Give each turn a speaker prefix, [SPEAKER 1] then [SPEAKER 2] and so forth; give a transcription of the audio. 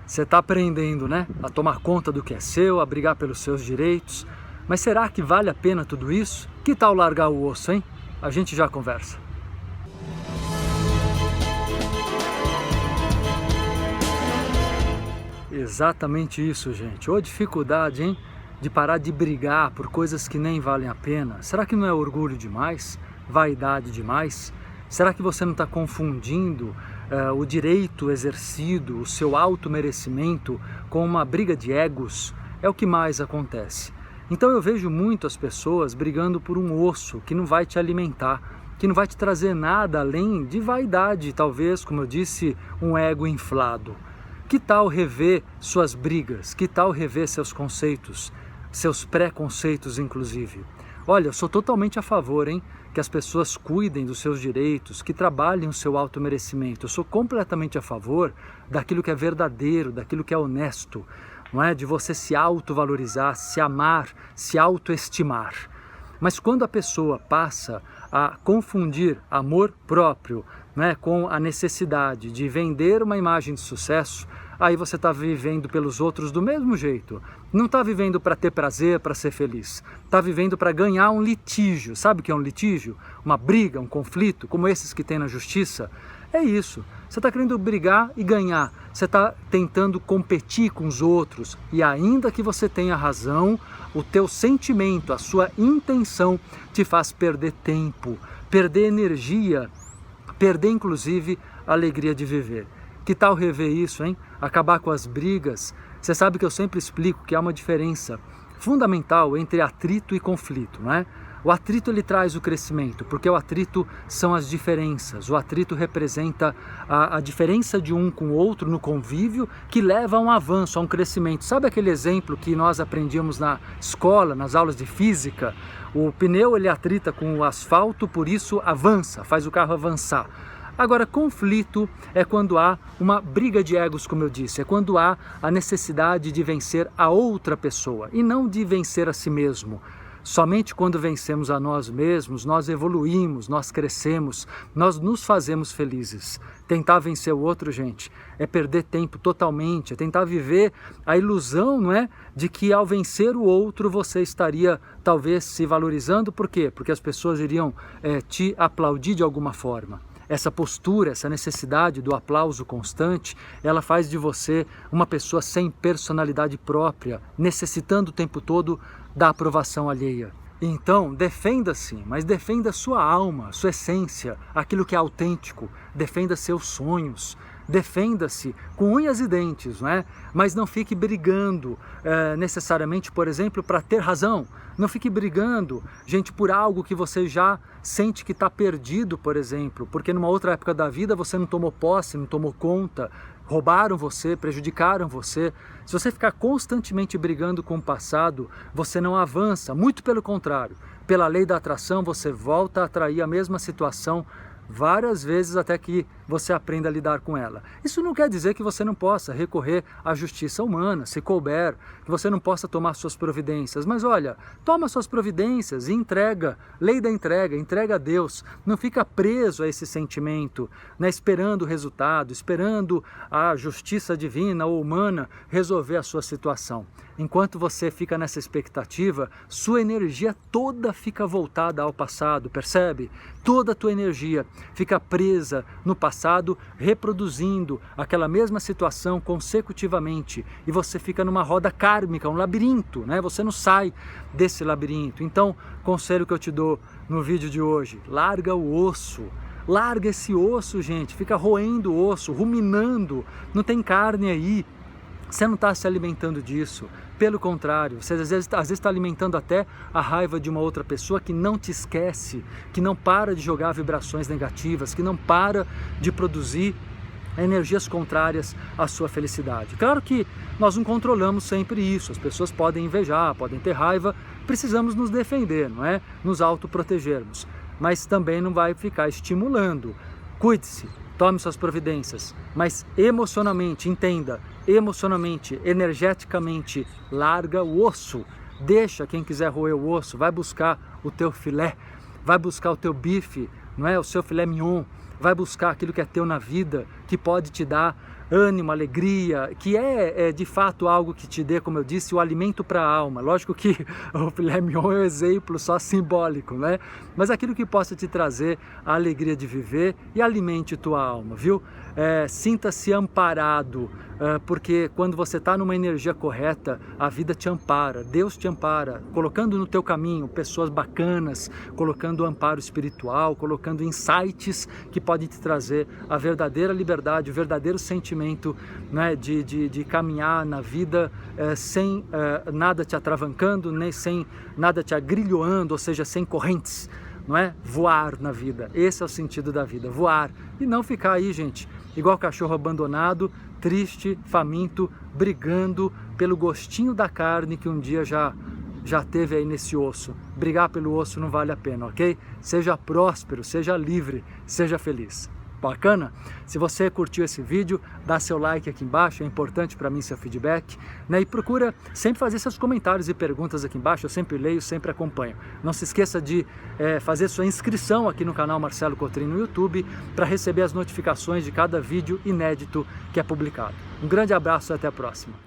[SPEAKER 1] Você está aprendendo, né, a tomar conta do que é seu, a brigar pelos seus direitos. Mas será que vale a pena tudo isso? Que tal largar o osso, hein? A gente já conversa. Exatamente isso, gente. Ô dificuldade, hein? De parar de brigar por coisas que nem valem a pena. Será que não é orgulho demais? Vaidade demais? Será que você não está confundindo o direito exercido, o seu auto-merecimento com uma briga de egos? É o que mais acontece. Então eu vejo muito as pessoas brigando por um osso que não vai te alimentar, que não vai te trazer nada além de vaidade, talvez, como eu disse, um ego inflado. Que tal rever suas brigas? Que tal rever seus conceitos? Seus preconceitos, inclusive? Olha, eu sou totalmente a favor, hein? Que as pessoas cuidem dos seus direitos, que trabalhem o seu auto-merecimento. Eu sou completamente a favor daquilo que é verdadeiro, daquilo que é honesto, não é? De você se autovalorizar, se amar, se autoestimar. Mas quando a pessoa passa a confundir amor próprio, né, com a necessidade de vender uma imagem de sucesso, aí você está vivendo pelos outros do mesmo jeito. Não está vivendo para ter prazer, para ser feliz. Está vivendo para ganhar um litígio. Sabe o que é um litígio? Uma briga, um conflito, como esses que tem na justiça. É isso. Você está querendo brigar e ganhar. Você está tentando competir com os outros. E ainda que você tenha razão, o teu sentimento, a sua intenção te faz perder tempo, perder energia, perder inclusive a alegria de viver. Que tal rever isso, hein? Acabar com as brigas. Você sabe que eu sempre explico que há uma diferença fundamental entre atrito e conflito, não é? O atrito ele traz o crescimento, porque o atrito são as diferenças. O atrito representa a diferença de um com o outro no convívio que leva a um avanço, a um crescimento. Sabe aquele exemplo que nós aprendíamos na escola, nas aulas de física? O pneu ele atrita com o asfalto, por isso avança, faz o carro avançar. Agora, conflito é quando há uma briga de egos, como eu disse, é quando há a necessidade de vencer a outra pessoa e não de vencer a si mesmo. Somente quando vencemos a nós mesmos, nós evoluímos, nós crescemos, nós nos fazemos felizes. Tentar vencer o outro, gente, é perder tempo totalmente, é tentar viver a ilusão, não é, de que ao vencer o outro você estaria talvez se valorizando. Por quê? Porque as pessoas iriam te aplaudir de alguma forma. Essa postura, essa necessidade do aplauso constante, ela faz de você uma pessoa sem personalidade própria, necessitando o tempo todo da aprovação alheia. Então, defenda-se, mas defenda sua alma, sua essência, aquilo que é autêntico, defenda seus sonhos, defenda-se com unhas e dentes, não é? Mas não fique brigando necessariamente, por exemplo, para ter razão. Não fique brigando, gente, por algo que você já sente que está perdido, por exemplo, porque numa outra época da vida você não tomou posse, não tomou conta, roubaram você, prejudicaram você. Se você ficar constantemente brigando com o passado, você não avança, muito pelo contrário. Pela lei da atração, você volta a atrair a mesma situação várias vezes até que você aprenda a lidar com ela. Isso não quer dizer que você não possa recorrer à justiça humana, se couber, que você não possa tomar suas providências. Mas olha, toma suas providências e entrega, lei da entrega, entrega a Deus. Não fica preso a esse sentimento, né, esperando o resultado, esperando a justiça divina ou humana resolver a sua situação. Enquanto você fica nessa expectativa, sua energia toda fica voltada ao passado, percebe? Toda a tua energia fica presa no passado, reproduzindo aquela mesma situação consecutivamente. E você fica numa roda kármica, um labirinto, né? Você não sai desse labirinto. Então, conselho que eu te dou no vídeo de hoje, larga o osso. Larga esse osso, gente. Fica roendo o osso, ruminando. Não tem carne aí. Você não está se alimentando disso, pelo contrário, você às vezes está alimentando até a raiva de uma outra pessoa que não te esquece, que não para de jogar vibrações negativas, que não para de produzir energias contrárias à sua felicidade. Claro que nós não controlamos sempre isso, as pessoas podem invejar, podem ter raiva, precisamos nos defender, não é? Nos autoprotegermos, mas também não vai ficar estimulando. Cuide-se. Tome suas providências, mas emocionalmente, entenda, emocionalmente, energeticamente, larga o osso. Deixa quem quiser roer o osso, vai buscar o teu filé, vai buscar o teu bife, não é? O seu filé mignon, vai buscar aquilo que é teu na vida, que pode te dar ânimo, alegria, que é de fato algo que te dê, como eu disse, o alimento para a alma. Lógico que o filé mignon é um exemplo só simbólico, né? Mas aquilo que possa te trazer a alegria de viver e alimente tua alma, viu? Sinta-se amparado, porque quando você está numa energia correta, a vida te ampara, Deus te ampara, colocando no teu caminho pessoas bacanas, colocando amparo espiritual, colocando insights que podem te trazer a verdadeira liberdade, o verdadeiro sentimento, né, de caminhar na vida sem nada te atravancando, nem sem nada te agrilhoando, ou seja, sem correntes. Não é? Voar na vida, esse é o sentido da vida, voar, e não ficar aí, gente, igual cachorro abandonado, triste, faminto, brigando pelo gostinho da carne que um dia já teve aí nesse osso. Brigar pelo osso não vale a pena, ok? Seja próspero, seja livre, seja feliz. Bacana? Se você curtiu esse vídeo, dá seu like aqui embaixo, é importante para mim seu feedback, né? E procura sempre fazer seus comentários e perguntas aqui embaixo, eu sempre leio, sempre acompanho. Não se esqueça de fazer sua inscrição aqui no canal Marcelo Cotrim no YouTube para receber as notificações de cada vídeo inédito que é publicado. Um grande abraço e até a próxima.